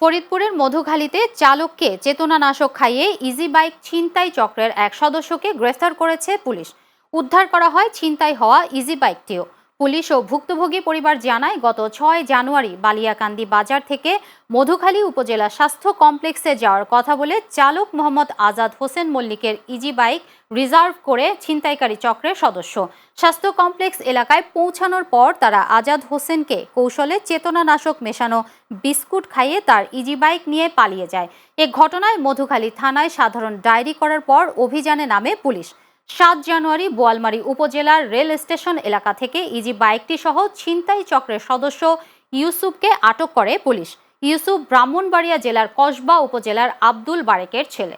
ফরিদপুরের মধুখালীতে চালককে চেতনানাশক খাইয়ে ইজি বাইক ছিনতাই চক্রের এক সদস্যকে গ্রেফতার করেছে পুলিশ। উদ্ধার করা হয় ছিনতাই হওয়া ইজি বাইকটিও। পুলিশ ও ভুক্তভোগী পরিবার জানায়, গত 6 জানুয়ারি বালিয়াকান্দি বাজার থেকে মধুখালী উপজেলা স্বাস্থ্য কমপ্লেক্সে যাওয়ার কথা বলে চালক মোহাম্মদ আজাদ হোসেন মল্লিকের ইজি বাইক রিজার্ভ করে ছিনতাইকারী চক্রের সদস্য স্বাস্থ্য কমপ্লেক্স এলাকায় পৌঁছানোর পর তারা আজাদ হোসেনকে কৌশলে চেতনানাশক মেশানো বিস্কুট খাইয়ে তার ইজি বাইক নিয়ে পালিয়ে যায়। এ ঘটনায় মধুখালী থানায় সাধারণ ডায়েরি করার পর অভিযানে নামে পুলিশ। 7 জানুয়ারি বোয়ালমারী উপজেলার রেল স্টেশন এলাকা থেকে ইজি বাইকটি সহ ছিনতাই চক্রের সদস্য ইউসুফকে আটক করে পুলিশ। ইউসুফ ব্রাহ্মণবাড়িয়া জেলার কসবা উপজেলার আব্দুল বারেকের ছেলে।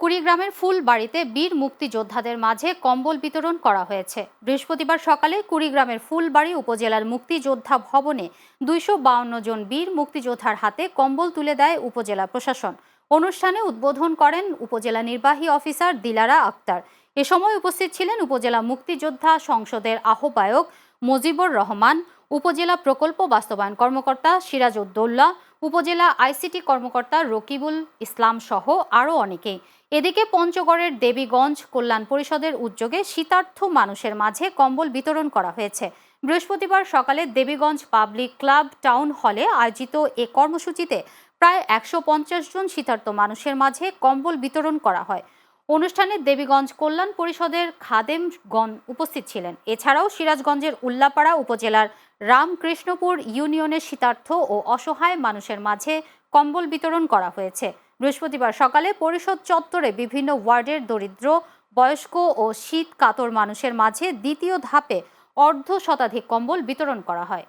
কুড়িগ্রামের ফুলবাড়িতে বীর মুক্তিযোদ্ধাদের মাঝে কম্বল বিতরণ করা হয়েছে। বৃহস্পতিবার সকালে কুড়িগ্রামের ফুলবাড়ি উপজেলার মুক্তিযোদ্ধা ভবনে 252 জন বীর মুক্তিযোদ্ধার হাতে কম্বল তুলে দেয় উপজেলা প্রশাসন। অনুষ্ঠানে উদ্বোধন করেন উপজেলা নির্বাহী অফিসার দিলারা আক্তার। এ সময় উপস্থিত ছিলেন উপজেলা মুক্তিযোদ্ধা সংসদের আহ্বায়ক মুজিবুর রহমান, উপজেলা প্রকল্প বাস্তবায়ন কর্মকর্তা সিরাজউদ্দৌলা, উপজেলা আইসিটি কর্মকর্তা রকিবুল ইসলাম সহ আরও অনেকেই। এদিকে পঞ্চগড়ের দেবীগঞ্জ কল্যাণ পরিষদের উদ্যোগে শীতার্থ মানুষের মাঝে কম্বল বিতরণ করা হয়েছে। বৃহস্পতিবার সকালে দেবীগঞ্জ পাবলিক ক্লাব টাউন হলে আয়োজিত এ কর্মসূচিতে প্রায় 150 জন শীতার্থ মানুষের মাঝে কম্বল বিতরণ করা হয়। অনুষ্ঠানে দেবীগঞ্জ কল্যাণ পরিষদের খাদেমগণ উপস্থিত ছিলেন। এছাড়াও সিরাজগঞ্জের উল্লাপাড়া উপজেলার রামকৃষ্ণপুর ইউনিয়নের শীতার্থ ও অসহায় মানুষের মাঝে কম্বল বিতরণ করা হয়েছে। বৃহস্পতিবার সকালে পরিষদ চত্বরে বিভিন্ন ওয়ার্ডের দরিদ্র, বয়স্ক ও শীত কাতর মানুষের মাঝে দ্বিতীয় ধাপে অর্ধশতাধিক কম্বল বিতরণ করা হয়।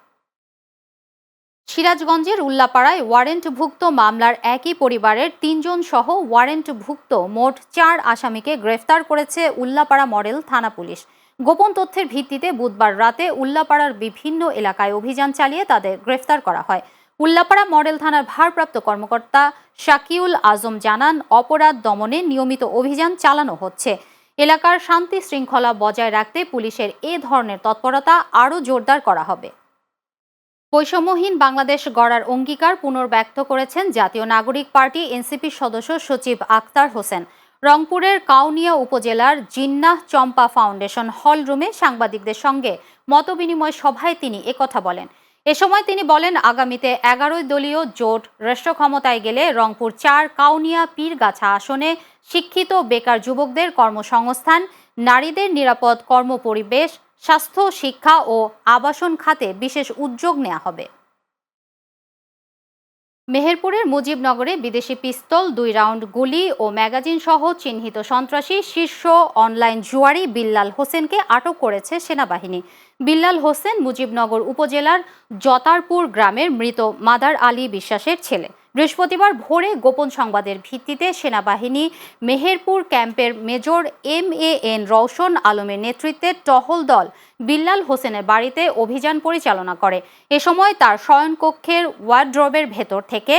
সিরাজগঞ্জের উল্লাপাড়ায় ওয়ারেন্টভুক্ত মামলার একই পরিবারের 3 জন সহ ওয়ারেন্টভুক্ত মোট 4 আসামিকে গ্রেফতার করেছে উল্লাপাড়া মডেল থানা পুলিশ। গোপন তথ্যের ভিত্তিতে বুধবার রাতে উল্লাপাড়ার বিভিন্ন এলাকায় অভিযান চালিয়ে তাদের গ্রেফতার করা হয়। উল্লাপাড়া মডেল থানার ভারপ্রাপ্ত কর্মকর্তা শাকিউল আজম জানান, অপরাধ দমনে নিয়মিত অভিযান চালানো হচ্ছে। এলাকার শান্তি শৃঙ্খলা বজায় রাখতে পুলিশের এ ধরনের তৎপরতা আরও জোরদার করা হবে। বৈষম্যহীন বাংলাদেশ গড়ার অঙ্গীকার পুনর্ব্যক্ত করেছেন জাতীয় নাগরিক পার্টি এনসিপির সদস্য সচিব আক্তার হোসেন। রংপুরের কাউনিয়া উপজেলার জিন্নাহ চম্পা ফাউন্ডেশন হল রুমে সাংবাদিকদের সঙ্গে মতবিনিময় সভায় তিনি একথা বলেন। এ সময় তিনি বলেন, আগামীতে 11 দলীয় জোট রাষ্ট্র ক্ষমতায় গেলে রংপুর 4 কাউনিয়া পীরগাছা আসনে শিক্ষিত বেকার যুবকদের কর্মসংস্থান, নারীদের নিরাপদ কর্মপরিবেশ, স্বাস্থ্য, শিক্ষা ও আবাসন খাতে বিশেষ উদ্যোগ নেওয়া হবে। মেহেরপুরের মুজিবনগরে বিদেশি পিস্তল, 2 রাউন্ড গুলি ও ম্যাগাজিন সহ চিহ্নিত সন্ত্রাসী শীর্ষ অনলাইন জুয়ারি বিল্লাল হোসেনকে আটক করেছে সেনাবাহিনী। বিল্লাল হোসেন মুজিবনগর উপজেলার জতারপুর গ্রামের মৃত মাদার আলী বিশ্বাসের ছেলে। বৃহস্পতিবার ভোরে গোপন সংবাদের ভিত্তিতে সেনাবাহিনী মেহেরপুর ক্যাম্পের মেজর MAN রওশন আলমের নেতৃত্বে টহল দল বিল্লাল হোসেনের বাড়িতে অভিযান পরিচালনা করে। এ সময় তার শয়নকক্ষের ওয়ার্ড্রবের ভেতর থেকে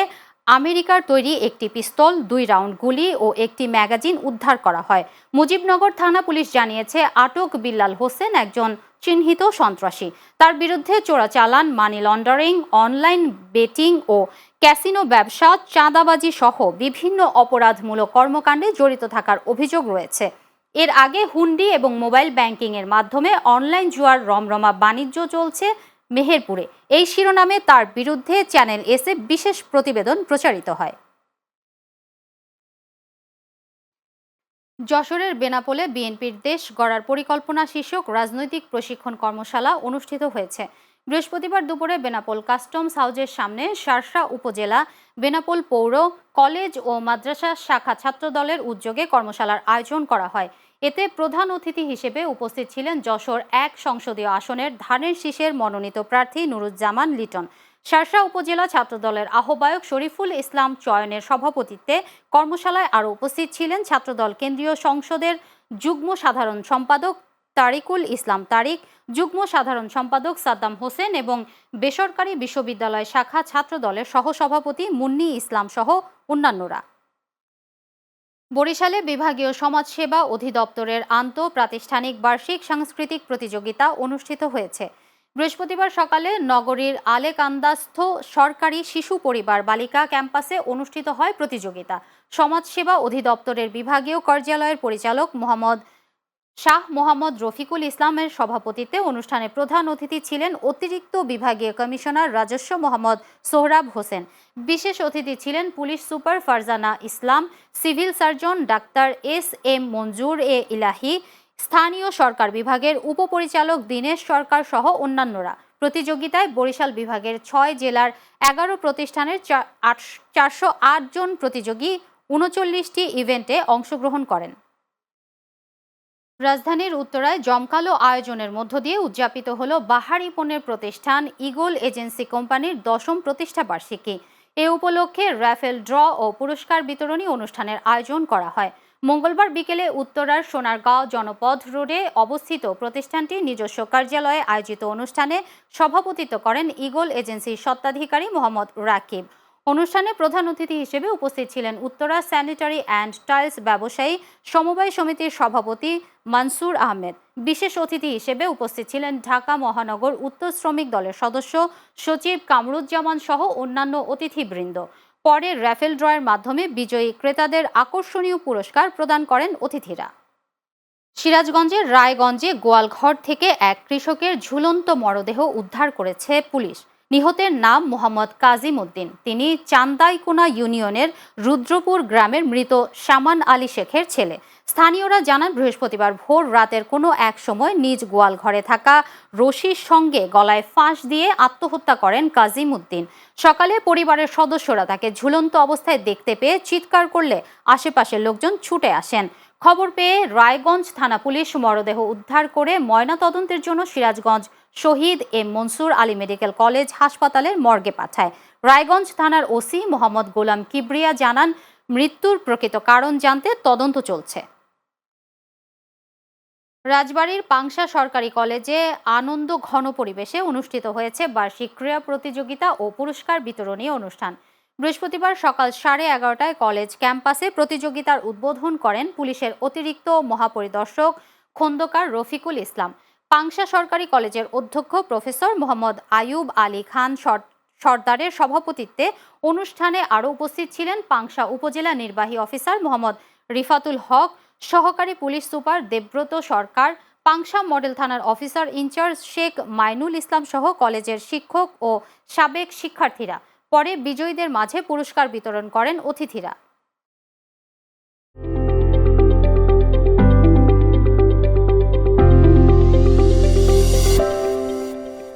আমেরিকার তৈরি একটি পিস্তল, 2 রাউন্ড গুলি ও একটি ম্যাগাজিন উদ্ধার করা হয়। মুজিবনগর থানা পুলিশ জানিয়েছে, আটক বিল্লাল হোসেন একজন চিহ্নিত সন্ত্রাসী। তার বিরুদ্ধে চোরাচালান, মানি লন্ডারিং, অনলাইন বেটিং ও ক্যাসিনো ব্যবসা, চাঁদাবাজি সহ বিভিন্ন অপরাধমূলক কর্মকাণ্ডে জড়িত থাকার অভিযোগ রয়েছে। এর আগে হুন্ডি এবং মোবাইল ব্যাংকিং এর মাধ্যমে অনলাইন জুয়ার রমরমা বাণিজ্য চলছে মেহেরপুরে। এই শিরোনামে তার বিরুদ্ধে চ্যানেল এসে বিশেষ প্রতিবেদন প্রচারিত হয়। যশোরের বেনাপোলে বিএনপির দেশ গড়ার পরিকল্পনা শীর্ষক রাজনৈতিক প্রশিক্ষণ কর্মশালা অনুষ্ঠিত হয়েছে। বৃহস্পতিবার দুপুরে বেনাপোল কাস্টমস হাউজের সামনে শার্শা উপজেলা বেনাপোল পৌর কলেজ ও মাদ্রাসা শাখা ছাত্রদলের উদ্যোগে কর্মশালার আয়োজন করা হয়। এতে প্রধান অতিথি হিসেবে উপস্থিত ছিলেন যশোর 1 সংসদীয় আসনের ধানের শীষের মনোনীত প্রার্থী নুরুজ্জামান লিটন। শার্শা উপজেলা ছাত্রদলের আহ্বায়ক শরীফুল ইসলাম চয়নের সভাপতিত্বে কর্মশালায় আরও উপস্থিত ছিলেন ছাত্রদল কেন্দ্রীয় সংসদের যুগ্ম সাধারণ সম্পাদক তারিকুল ইসলাম তারিক, যুগ্ম সাধারণ সম্পাদক সাদ্দাম হোসেন এবং বেসরকারি বিশ্ববিদ্যালয় শাখা ছাত্রদলের সহসভাপতি মুন্নি ইসলাম সহ অন্যান্যরা। বরিশালে বিভাগীয় সমাজসেবা অধিদপ্তরের আন্তঃপ্রাতিষ্ঠানিক বার্ষিক সাংস্কৃতিক প্রতিযোগিতা অনুষ্ঠিত হয়েছে। বৃহস্পতিবার সকালে নগরীর আলেকান্দাস্থ সরকারি শিশু পরিবার বালিকা ক্যাম্পাসে অনুষ্ঠিত হয় প্রতিযোগিতা। সমাজসেবা অধিদপ্তরের বিভাগীয় কার্যালয়ের পরিচালক মোহাম্মদ রফিকুল ইসলামের সভাপতিত্বে অনুষ্ঠানে প্রধান অতিথি ছিলেন অতিরিক্ত বিভাগীয় কমিশনার রাজস্ব মোহাম্মদ সোহরাব হোসেন। বিশেষ অতিথি ছিলেন পুলিশ সুপার ফারজানা ইসলাম, সিভিল সার্জন ডাক্তার এস মঞ্জুর ইলাহি, স্থানীয় সরকার বিভাগের উপপরিচালক দীনেশ সরকার সহ অন্যান্যরা। প্রতিযোগিতায় বরিশাল বিভাগের ৬ জেলার ১১ প্রতিষ্ঠানের ৪০৮ জন প্রতিযোগী ৩৯টি ইভেন্টে অংশগ্রহণ করেন। রাজধানীর উত্তরায় জমকালো আয়োজনের মধ্য দিয়ে উদযাপিত হল বাহারি পণ্যের প্রতিষ্ঠান ঈগল এজেন্সি কোম্পানির ১০ম প্রতিষ্ঠা বার্ষিকী। এ উপলক্ষে রাফেল ড্র ও পুরস্কার বিতরণী অনুষ্ঠানের আয়োজন করা হয়। মঙ্গলবার বিকেলে উত্তরার সোনারগাঁও জনপদ রোডে অবস্থিত প্রতিষ্ঠানটির নিজস্ব কার্যালয়ে আয়োজিত অনুষ্ঠানে সভাপতিত্ব করেন ঈগল এজেন্সির স্বত্বাধিকারী মোহাম্মদ রাকিব। অনুষ্ঠানে প্রধান অতিথি হিসেবে উপস্থিত ছিলেন উত্তরা স্যানিটারি অ্যান্ড টাইলস ব্যবসায়ী সমবায় সমিতির সভাপতি মানসুর আহমেদ। বিশেষ অতিথি হিসেবে উপস্থিত ছিলেন ঢাকা মহানগর উত্তর শ্রমিক দলের সদস্য সচিব কামরুজ্জামান সহ অন্যান্য অতিথিবৃন্দ। পরে রাফেল ড্রয়ের মাধ্যমে বিজয়ী ক্রেতাদের আকর্ষণীয় পুরস্কার প্রদান করেন অতিথিরা। সিরাজগঞ্জের রায়গঞ্জে গোয়ালঘর থেকে এক কৃষকের ঝুলন্ত মরদেহ উদ্ধার করেছে পুলিশ। নিহতের নাম মোহাম্মদ কাজিম উদ্দিন। তিনি চান্দাইকোনা ইউনিয়নের রুদ্রপুর গ্রামের মৃত শামান আলী শেখের ছেলে। স্থানীয়রা জানান, বৃহস্পতিবার ভোর রাতের কোনো এক সময় নিজ গোয়াল ঘরে থাকা রশির সঙ্গে গলায় ফাঁস দিয়ে আত্মহত্যা করেন কাজিম উদ্দিন। সকালে পরিবারের সদস্যরা তাকে ঝুলন্ত অবস্থায় দেখতে পেয়ে চিৎকার করলে আশেপাশের লোকজন ছুটে আসেন। খবর পেয়ে রায়গঞ্জ থানা পুলিশ মরদেহ উদ্ধার করে ময়নাতদন্তের জন্য সিরাজগঞ্জ শহীদ মনসুর আলী মেডিকেল কলেজ হাসপাতালের মর্গে পাঠায়। রায়গঞ্জ থানার ওসি মোহাম্মদ গোলাম কিবরিয়া জানান, মৃত্যুর প্রকৃত কারণ জানতে তদন্ত চলছে। রাজবাড়ীর পাংশা সরকারি কলেজে আনন্দ ঘন পরিবেশে অনুষ্ঠিত হয়েছে বার্ষিক ক্রীড়া প্রতিযোগিতা ও পুরস্কার বিতরণী অনুষ্ঠান। বৃহস্পতিবার সকাল 11:30টায় কলেজ ক্যাম্পাসে প্রতিযোগিতার উদ্বোধন করেন পুলিশের অতিরিক্ত মহাপরিদর্শক খোন্দকার রফিকুল ইসলাম। পাংশা সরকারি কলেজের অধ্যক্ষ প্রফেসর মোহাম্মদ আয়ুব আলী খান সর্দারের সভাপতিত্বে অনুষ্ঠানে আরও উপস্থিত ছিলেন পাংশা উপজেলা নির্বাহী অফিসার মোহাম্মদ রিফাতুল হক, সহকারী পুলিশ সুপার দেবব্রত সরকার, পাংশা মডেল থানার অফিসার ইনচার্জ শেখ মাইনুল ইসলাম সহ কলেজের শিক্ষক ও সাবেক শিক্ষার্থীরা। পরে বিজয়ীদের মাঝে পুরস্কার বিতরণ করেন অতিথিরা।